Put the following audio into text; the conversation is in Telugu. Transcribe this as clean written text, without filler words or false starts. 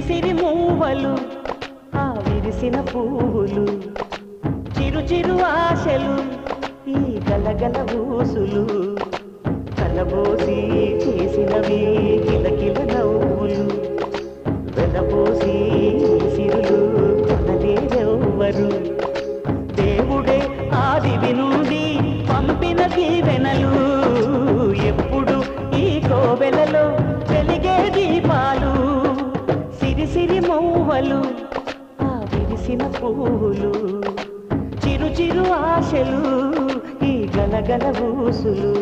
సిరి మూవలు ఆ విరిసిన పువ్వులు చిరు చిరు ఆశలు ఈ గలగల ఊసులు కలబోసి చేసినవి కిలకిల నవ్వులు వెలబోసి సిరులు కొనలేరెవ్వరు దేవుడే ఆదివి నుండి పంపిన దీవెనలు ఎప్పుడు ఈ కోవెలలో వెలిగే దీపాలు సిరి సిరి మూవలు ఆ విరిసిన పువ్వులు చిరు చిరు ఆశలు ఈ గలగల ఊసులు